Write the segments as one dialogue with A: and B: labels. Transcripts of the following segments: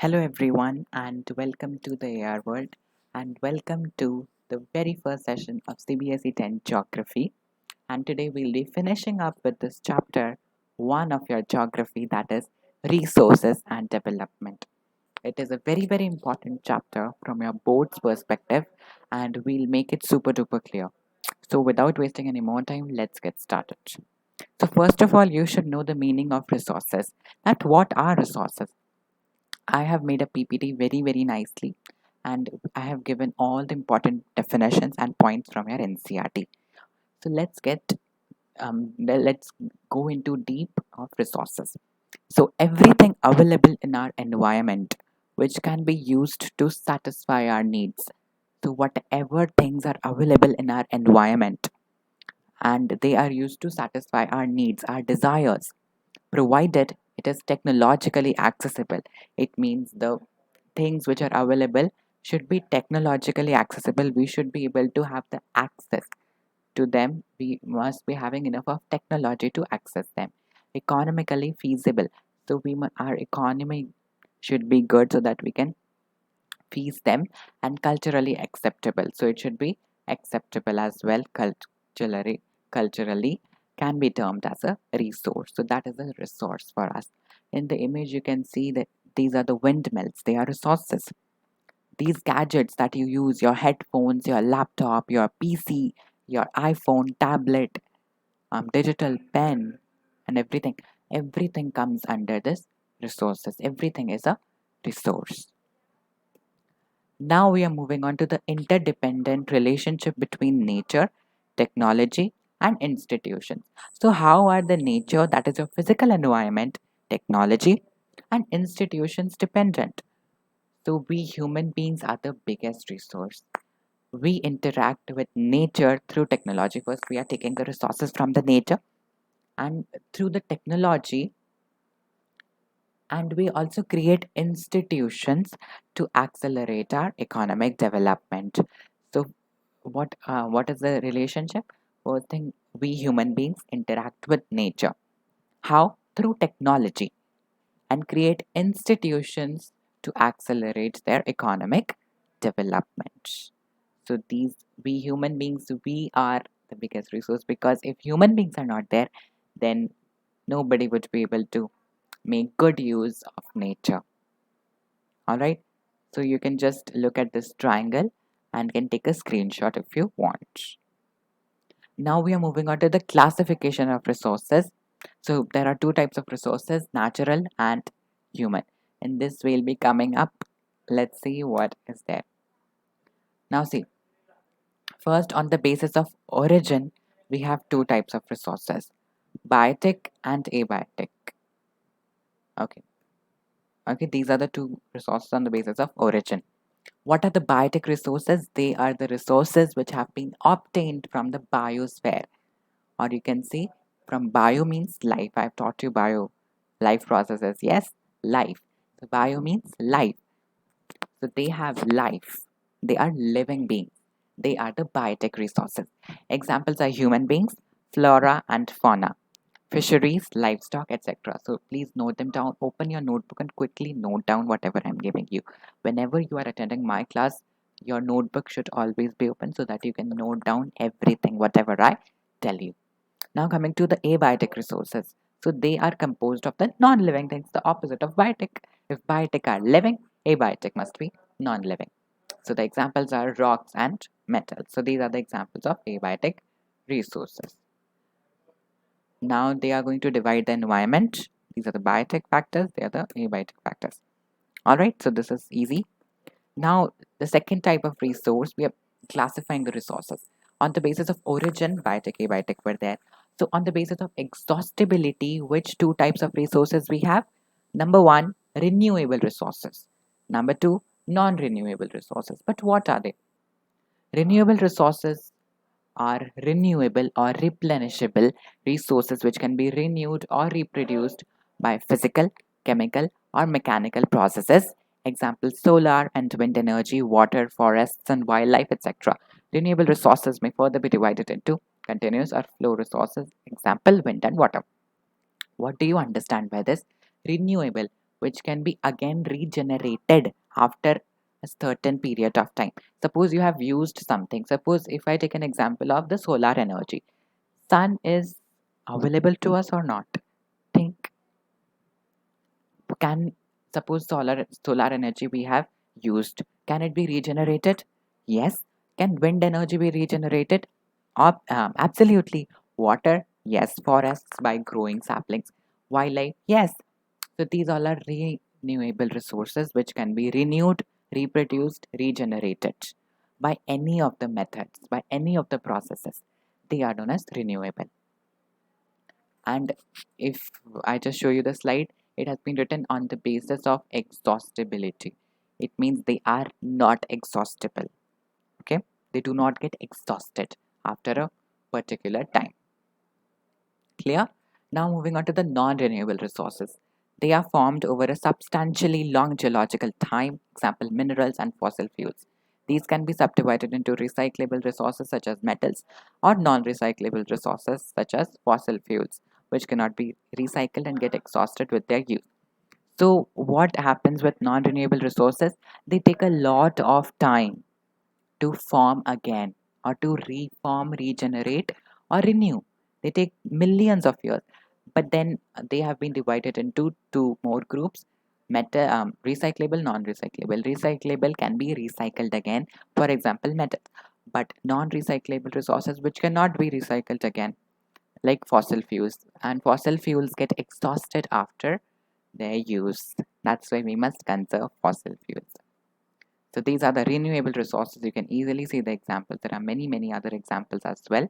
A: Hello everyone and welcome to the AR world and welcome to the very first session of CBSE 10 Geography, and today we'll be finishing up with this chapter 1 of your geography, that is resources and development. It is a very important chapter from your board's perspective and we'll make it super duper clear. So without wasting any more time, let's get started. So first of all, you should know the meaning of resources. That what are resources? I have made a PPT very nicely and I have given all the important definitions and points from your NCRT. So let's go into deep of resources. So everything available in our environment which can be used to satisfy our needs. So whatever things are available in our environment and they are used to satisfy our needs, our desires, provided it is technologically accessible. It means the things which are available should be technologically accessible. We should be able to have the access to them. We must be having enough of technology to access them. Economically feasible. So our economy should be good so that we can feast them, and culturally acceptable. So it should be acceptable as well. Culturally can be termed as a resource. So that is a resource for us. In the image, you can see that these are the windmills. They are resources. These gadgets that you use, your headphones, your laptop, your PC, your iPhone, tablet, digital pen, and everything comes under this resources. Everything is a resource. Now we are moving on to the interdependent relationship between nature, technology, and institutions. So, how are the nature, that is your physical environment, technology, and institutions dependent? So, we human beings are the biggest resource. We interact with nature through technology. First, we are taking the resources from the nature, and through the technology, and we also create institutions to accelerate our economic development. So, what is the relationship? First thing, we human beings interact with nature. How? Through technology, and create institutions to accelerate their economic development. So these, we human beings, we are the biggest resource, because if human beings are not there, then nobody would be able to make good use of nature. All right. So you can just look at this triangle and can take a screenshot if you want. Now we are moving on to the classification of resources. So there are two types of resources, natural and human. In this we'll be coming up. Let's see what is there. Now see, first on the basis of origin, we have two types of resources, biotic and abiotic. Okay. Okay, these are the two resources on the basis of origin. What are the biotic resources? They are the resources which have been obtained from the biosphere, or you can see from bio means life. I've taught you bio, life processes. Yes, life. So bio means life. So they have life. They are living beings. They are the biotic resources. Examples are human beings, flora and fauna, fisheries, livestock, etc. So please note them down. Open your notebook and quickly note down whatever I'm giving you. Whenever you are attending my class, your notebook should always be open so that you can note down everything, whatever I tell you. Now coming to the abiotic resources. So they are composed of the non-living things, the opposite of biotic. If biotic are living, abiotic must be non-living. So the examples are rocks and metals. So these are the examples of abiotic resources. Now they are going to divide the environment. These are the biotic factors, they are the abiotic factors. Alright, so this is easy. Now the second type of resource, we are classifying the resources. On the basis of origin, biotic, abiotic were there. So on the basis of exhaustibility, which two types of resources we have? Number one, renewable resources. Number two, non-renewable resources. But what are they? Renewable resources are renewable or replenishable resources which can be renewed or reproduced by physical, chemical, or mechanical processes. Example, solar and wind energy, water, forests, and wildlife, etc. Renewable resources may further be divided into continuous or flow resources. Example, wind and water. What do you understand by this? Renewable. which can be again regenerated after a certain period of time. Suppose you have used something. Suppose if I take an example of the solar energy, sun is available to us or not? Think, can, suppose solar energy we have used, can it be regenerated? Yes. Can wind energy be regenerated? Absolutely. Water? Yes. Forests by growing saplings. Wildlife? Yes. So these all are renewable resources which can be renewed, reproduced, regenerated by any of the methods, by any of the processes. They are known as renewable. And if I just show you the slide, it has been written on the basis of exhaustibility. It means they are not exhaustible. Okay, they do not get exhausted after a particular time. Clear? Now moving on to the non-renewable resources. They are formed over a substantially long geological time, example minerals and fossil fuels. These can be subdivided into recyclable resources such as metals or non-recyclable resources such as fossil fuels, which cannot be recycled and get exhausted with their use. So what happens with non-renewable resources? They take a lot of time to form again or to reform, regenerate, or renew. They take millions of years, but then they have been divided into two more groups: recyclable, non-recyclable. Recyclable can be recycled again, for example, metal, but non-recyclable resources which cannot be recycled again, like fossil fuels, and fossil fuels get exhausted after their use. That's why we must conserve fossil fuels. So these are the renewable resources. You can easily see the examples. There are many, many other examples as well.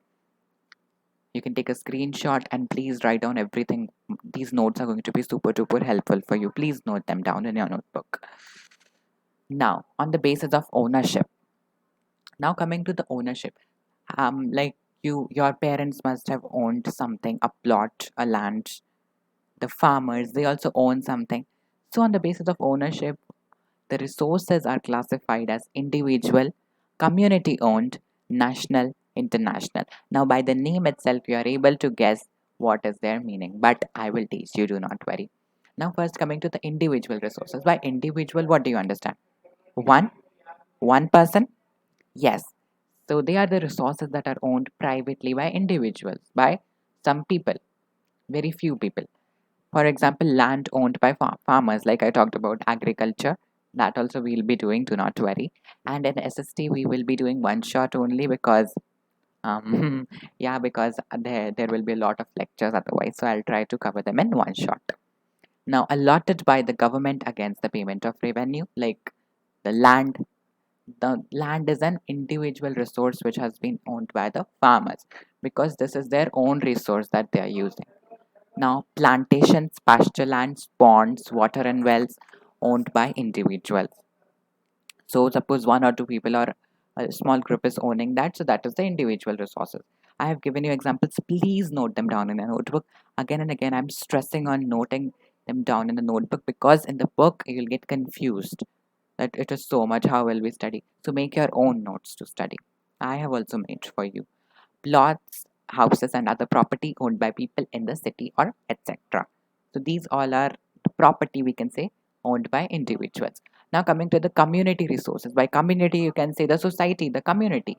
A: You can take a screenshot and please write down everything. These notes are going to be super duper helpful for you. Please note them down in your notebook. Now, on the basis of ownership. Now coming to the ownership. Like your parents must have owned something, a plot, a land. The farmers, they also own something. So on the basis of ownership, the resources are classified as individual, community owned, national, international. Now, by the name itself, you are able to guess what is their meaning, but I will teach you, do not worry. Now, first coming to the individual resources. By individual, what do you understand? One, one person? Yes. So, they are the resources that are owned privately by individuals, by some people, very few people. For example, land owned by farmers, like I talked about agriculture, that also we'll be doing, do not worry. And in SST, we will be doing one shot only because, yeah, because there will be a lot of lectures otherwise. So I'll try to cover them in one shot. Now, allotted by the government against the payment of revenue, like the land. The land is an individual resource which has been owned by the farmers because this is their own resource that they are using. Now, plantations, pasture lands, ponds, water and wells owned by individuals. So, suppose one or two people or a small group is owning that, so that is the individual resources. I have given you examples. Please note them down in a notebook. Again and again, I'm stressing on noting them down in the notebook because in the book you'll get confused that it is so much. How will we study? So, make your own notes to study. I have also made for you plots, houses, and other property owned by people in the city or etc. So these all are property, we can say, owned by individuals. Now coming to the community resources. By community, you can say the society, the community.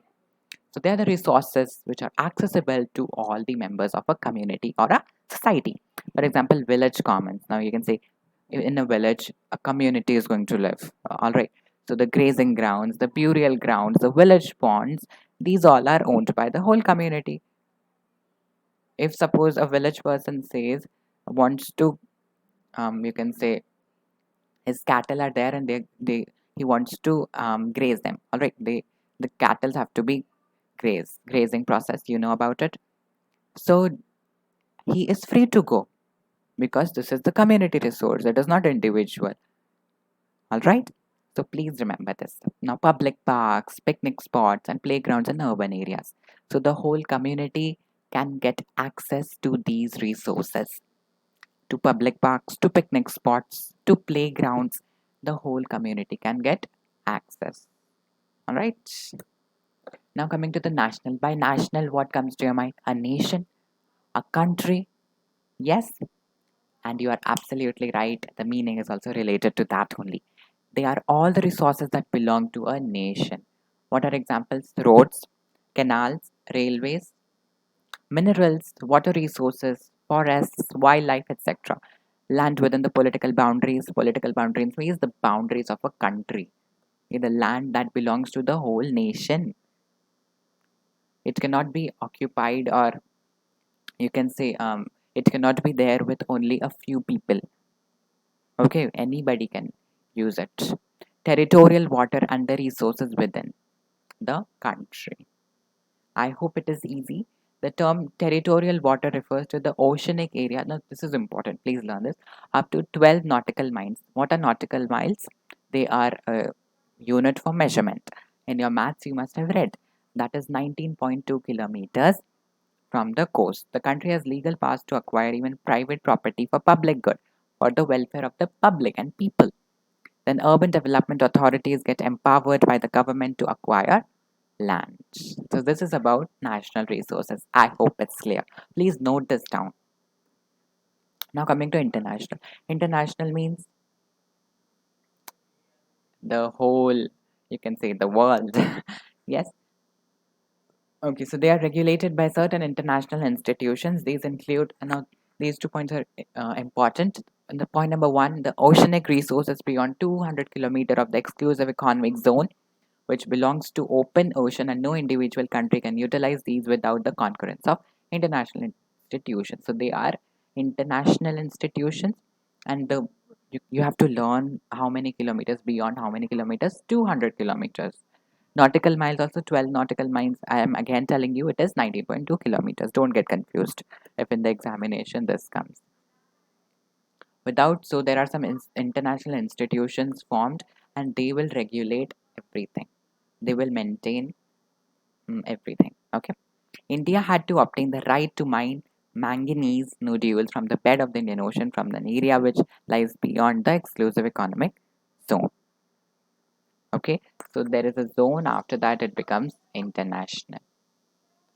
A: So they are the resources which are accessible to all the members of a community or a society. For example, village commons. Now you can say in a village, a community is going to live. All right. So the grazing grounds, the burial grounds, the village ponds, these all are owned by the whole community. If suppose a village person says wants to, you can say his cattle are there and they he wants to graze them. All right. The cattle have to be grazing process. You know about it. So he is free to go because this is the community resource. It is not individual. All right. So please remember this. Now, public parks, picnic spots, and playgrounds in urban areas. So the whole community can get access to these resources, to public parks, to picnic spots, to playgrounds. The whole community can get access. All right. Now, coming to the national. By national, what comes to your mind? A nation, a country, yes, And you are absolutely right. The meaning is also related to that only. They are all the resources that belong to a nation. What are examples? Roads, canals, railways, minerals, water resources, forests, wildlife, etc. Land within the political boundaries. Political boundaries means the boundaries of a country. The land that belongs to the whole nation. It cannot be occupied, or you can say it cannot be there with only a few people. Okay, anybody can use it. Territorial water and the resources within the country. I hope it is easy. The term territorial water refers to the oceanic area. Now, this is important. Please learn this. Up to 12 nautical miles. What are nautical miles? They are a unit for measurement. In your maths, you must have read. That is 19.2 kilometers from the coast. The country has legal powers to acquire even private property for public good, for the welfare of the public and people. Then urban development authorities get empowered by the government to acquire land. So this is about national resources. I hope it's clear. Please note this down. Now coming to international. International means the whole, you can say the world. Yes. Okay, so they are regulated by certain international institutions. These include, these 2 points are important. And the point number one, the oceanic resources beyond 200 kilometer of the exclusive economic zone, which belongs to open ocean, and no individual country can utilize these without the concurrence of international institutions. So they are international institutions, and you have to learn how many kilometers beyond how many kilometers. 200 kilometers. Nautical miles also 12 nautical miles. I am again telling you it is 90.2 kilometers. Don't get confused if in the examination this comes. Without, so there are some international institutions formed, and they will regulate everything. They will maintain everything. Okay. India had to obtain the right to mine manganese nodules from the bed of the Indian Ocean from an area which lies beyond the exclusive economic zone. Okay. So there is a zone, after that it becomes international.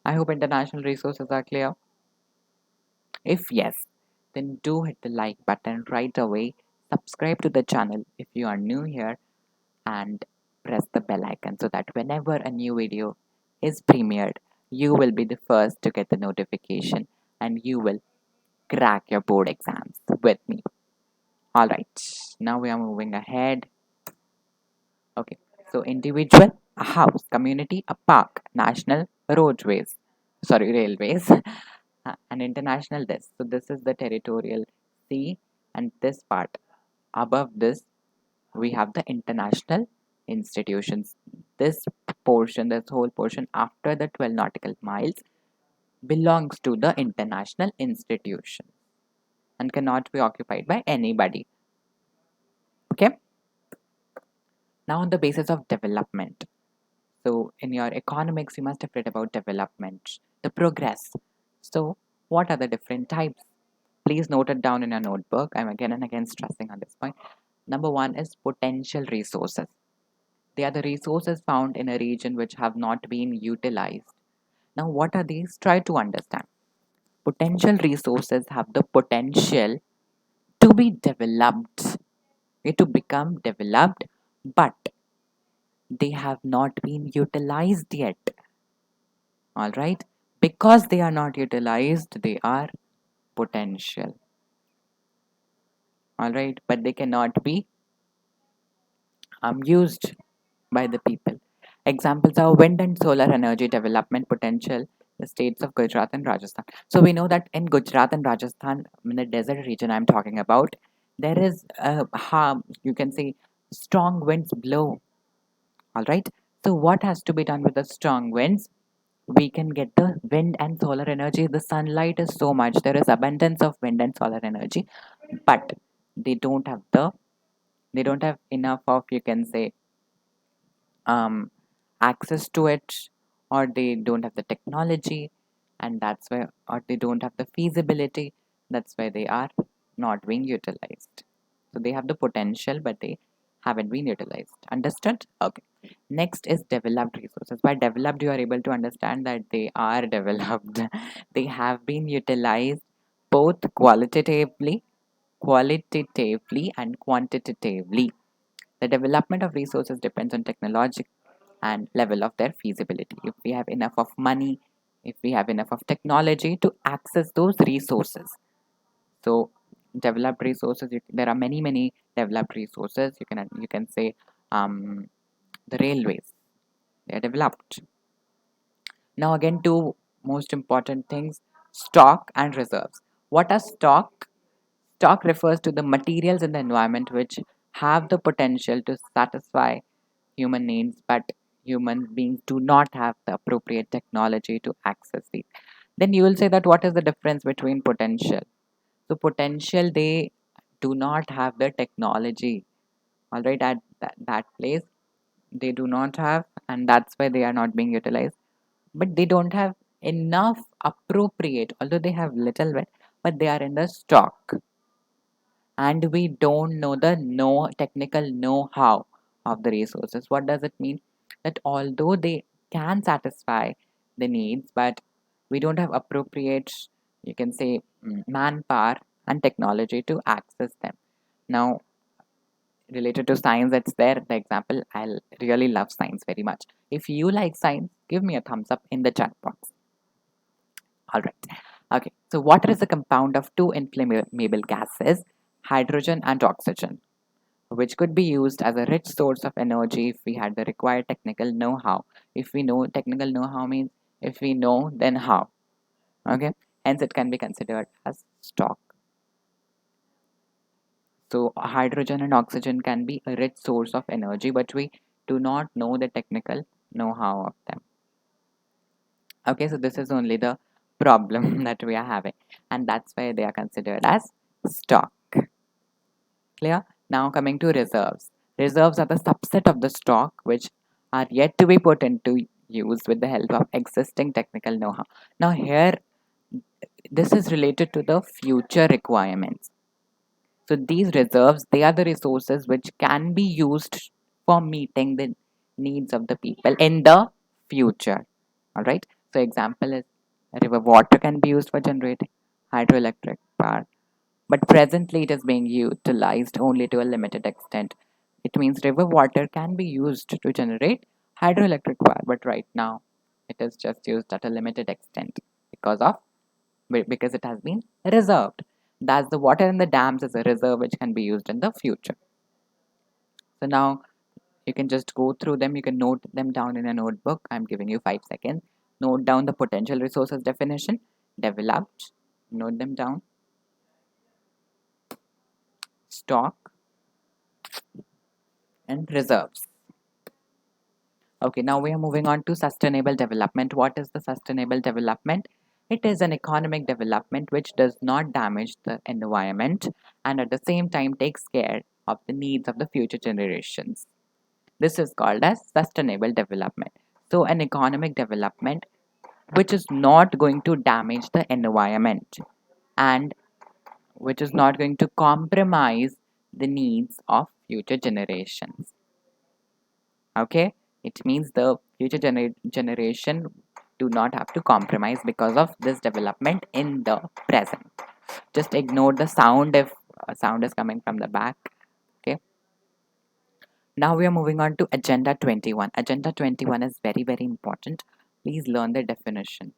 A: I hope international resources are clear. If yes, then do hit the like button right away. Subscribe to the channel if you are new here, and press the bell icon so that whenever a new video is premiered, you will be the first to get the notification, and you will crack your board exams with me. Alright, now we are moving ahead. Okay, so individual, a house, community, a park, national, roadways, sorry, railways, and international, this. So this is the territorial sea, and this part above this we have the international institutions. This portion, this whole portion after the 12 nautical miles belongs to the international institution and cannot be occupied by anybody. Okay. Now on the basis of development. So in your economics, you must have read about development, the progress. So what are the different types? Please note it down in your notebook. I'm again and again stressing on this point. Number one is potential resources. They are the resources found in a region which have not been utilized. Now, what are these? Try to understand. Potential resources have the potential to be developed, to become developed, but they have not been utilized yet. All right? Because they are not utilized, they are potential. All right? But they cannot be used by the people. Examples are wind and solar energy development potential, the states of Gujarat and Rajasthan. So we know that in Gujarat and Rajasthan, in the desert region I'm talking about, there is you can say strong winds blow. All right. So what has to be done with the strong winds? We can get the wind and solar energy. The sunlight is so much. There is abundance of wind and solar energy, but they don't have they don't have enough of, you can say, um, access to it, or they don't have the technology, and that's why, or they don't have the feasibility, that's why they are not being utilized. So they have the potential, but they haven't been utilized. Understood? Okay. Next is developed resources. By developed, you are able to understand that they are developed. They have been utilized both qualitatively qualitatively and quantitatively. The development of resources depends on technology and level of their feasibility. If we have enough of money, if we have enough of technology to access those resources. So developed resources, there are many developed resources. You can say the railways, they are developed. Now again, two most important things: stock and reserves. What are stock? Stock refers to the materials in the environment which have the potential to satisfy human needs, but human beings do not have the appropriate technology to access these. Then you will say that what is the difference between potential? So potential, they do not have the technology, all right, at that place. They do not have, and that's why they are not being utilized. But they don't have enough appropriate, although they have little bit, but they are in the stock, and we don't know the no technical know-how of the resources. What does it mean? That although they can satisfy the needs, but we don't have appropriate, you can say, manpower and technology to access them. Now, related to science, it's there the example. I really love science very much. If you like science, give me a thumbs up in the chat box. All right. Okay. So water is a compound of two inflammable gases, hydrogen and oxygen, which could be used as a rich source of energy if we had the required technical know-how. If we know technical know-how means if we know, then how. Okay. Hence, it can be considered as stock. So hydrogen and oxygen can be a rich source of energy, but we do not know the technical know-how of them. Okay, so this is only the problem that we are having, and that's why they are considered as stock. Clear? Now coming to reserves. Reserves are the subset of the stock which are yet to be put into use with the help of existing technical know-how. Now here, this is related to the future requirements. So these reserves, they are the resources which can be used for meeting the needs of the people in the future. All right. So example is river water can be used for generating hydroelectric power, but presently it is being utilized only to a limited extent. It means river water can be used to generate hydroelectric power, but right now it is just used at a limited extent because of because it has been reserved. Thus, the water in the dams is a reserve which can be used in the future. So now you can just go through them. You can note them down in a notebook. I'm giving you 5 seconds. Note down the potential resources definition, developed, note them down, stock, and reserves. Okay, now we are moving on to sustainable development. What is the sustainable development? It is an economic development which does not damage the environment and at the same time takes care of the needs of the future generations. This is called as sustainable development. So, an economic development which is not going to damage the environment and which is not going to compromise the needs of future generations. Okay, it means the future generation do not have to compromise because of this development in the present. Just ignore the sound if sound is coming from the back. Okay, now we are moving on to agenda 21. Agenda 21 is very important. Please learn the definition.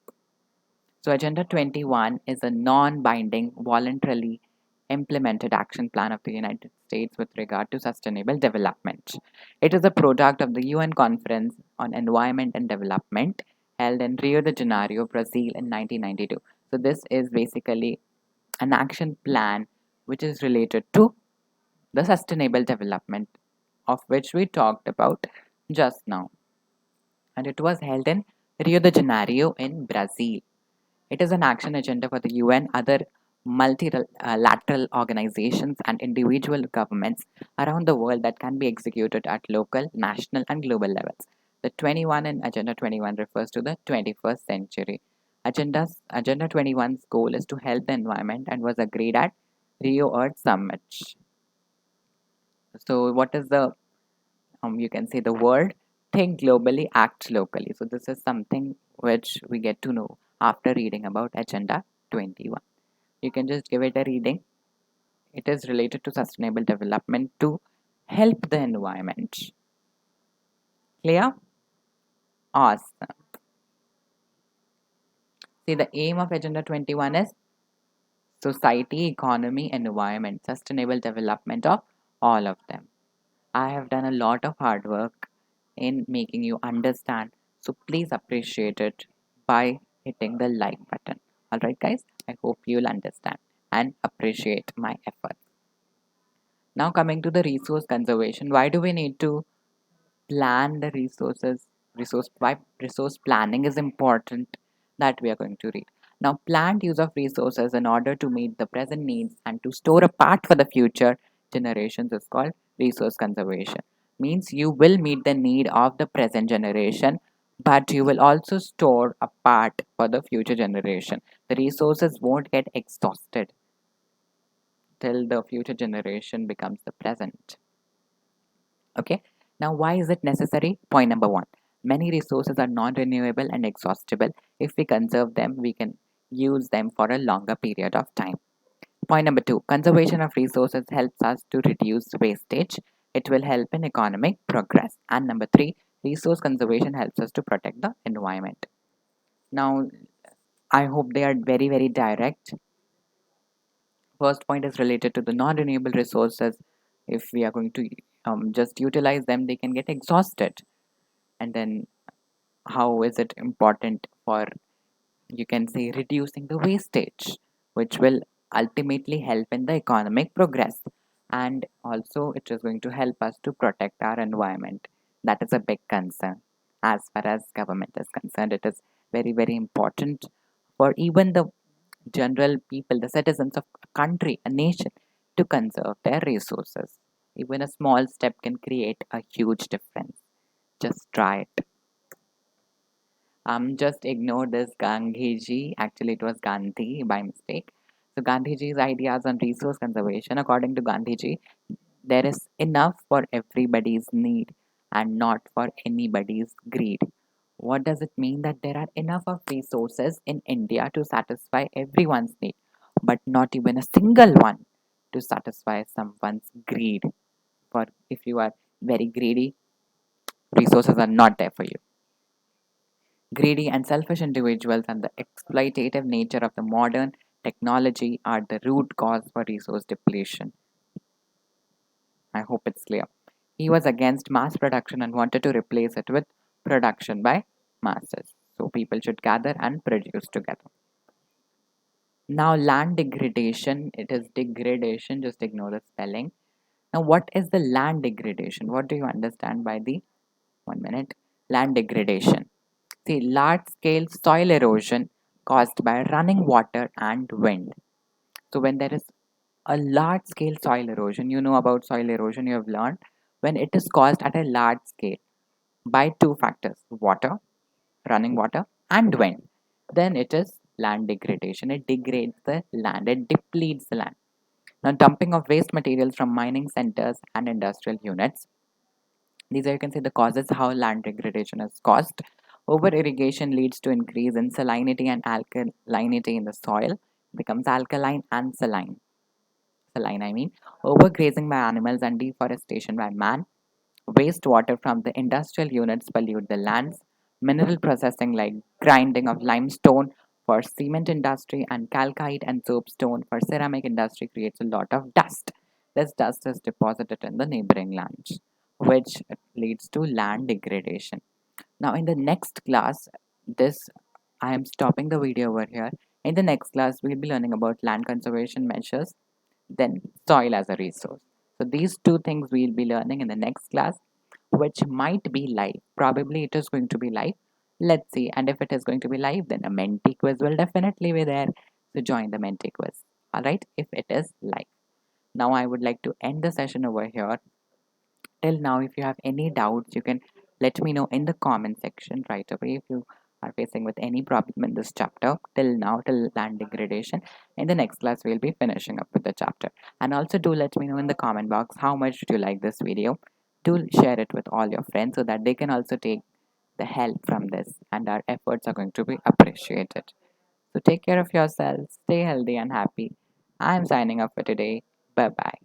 A: So agenda 21 is a non-binding voluntarily implemented action plan of the United States with regard to sustainable development. It is a product of the UN Conference on Environment and Development held in Rio de Janeiro, Brazil in 1992. So this is basically an action plan which is related to the sustainable development of which we talked about just now. And it was held in Rio de Janeiro in Brazil. It is an action agenda for the UN, other multilateral organizations, and individual governments around the world that can be executed at local, national, and global levels. The 21 in Agenda 21 refers to the 21st century. Agenda 21's goal is to help the environment and was agreed at Rio Earth Summit. So, what is the you can say the word think globally, act locally. So this is something which we get to know after reading about Agenda 21. You can just give it a reading. It is related to sustainable development to help the environment. Clear? Awesome. See, the aim of Agenda 21 is society, economy, environment, sustainable development of all of them. I have done a lot of hard work in making you understand, so please appreciate it by hitting the like button. Alright, guys, I hope you'll understand and appreciate my efforts. Now, coming to the resource conservation, why do we need to plan the resources? Why resource planning is important, that we are going to read. Now, planned use of resources in order to meet the present needs and to store a part for the future generations is called resource conservation. Means you will meet the need of the present generation, but you will also store a part for the future generation. The resources won't get exhausted till the future generation becomes the present. Okay, now why is it necessary? Point number one, many resources are non-renewable and exhaustible. If we conserve them, we can use them for a longer period of time. Point number two, conservation of resources helps us to reduce wastage. It will help in economic progress. And number three, resource conservation helps us to protect the environment. Now, I hope they are very, very direct. First point is related to the non-renewable resources. If we are going to just utilize them, they can get exhausted. And then how is it important for, you can say, reducing the wastage, which will ultimately help in the economic progress, and also it is going to help us to protect our environment. That is a big concern. As far as government is concerned, it is very, very important for even the general people, the citizens of a country, a nation, to conserve their resources. Even a small step can create a huge difference. Just try it. Just ignore this Gandhiji. Actually, it was Gandhi by mistake. So, Gandhiji's ideas on resource conservation, according to Gandhiji, there is enough for everybody's need and not for anybody's greed. What does it mean? That there are enough of resources in India to satisfy everyone's need, but not even a single one to satisfy someone's greed. For if you are very greedy, resources are not there for you. Greedy and selfish individuals and the exploitative nature of the modern technology are the root cause for resource depletion. I hope it's clear. He was against mass production and wanted to replace it with production by masses. So people should gather and produce together. Now, land degradation, it is degradation, just ignore the spelling. Now, what is the land degradation? What do you understand by the 1 minute land degradation? See, large scale soil erosion caused by running water and wind. So, when there is a large scale soil erosion, you know about soil erosion, you have learned, when it is caused at a large scale by two factors, water, running water, and wind, then it is land degradation. It degrades the land, it depletes the land. Now, dumping of waste materials from mining centers and industrial units. These are, you can see, the causes how land degradation is caused. Over irrigation leads to increase in salinity and alkalinity in the soil. It becomes alkaline and saline. Saline, I mean. Overgrazing by animals and deforestation by man. Wastewater from the industrial units pollute the lands. Mineral processing like grinding of limestone for cement industry and calcite and soapstone for ceramic industry creates a lot of dust. This dust is deposited in the neighboring lands, which leads to land degradation. Now, in the next class, this I am stopping the video over here. In the next class, we'll be learning about land conservation measures, then soil as a resource. So these two things we'll be learning in the next class, which might be live. Probably it is going to be live. Let's see. And if it is going to be live, then a Menti quiz will definitely be there. So join the Menti quiz. Alright, if it is live. Now I would like to end the session over here. Till now, if you have any doubts, you can let me know in the comment section right away if you are facing with any problem in this chapter till now, till land degradation. In the next class, we'll be finishing up with the chapter. And also do let me know in the comment box how much do you like this video. Do share it with all your friends so that they can also take the help from this and our efforts are going to be appreciated. So take care of yourselves, stay healthy and happy. I'm signing off for today. Bye bye.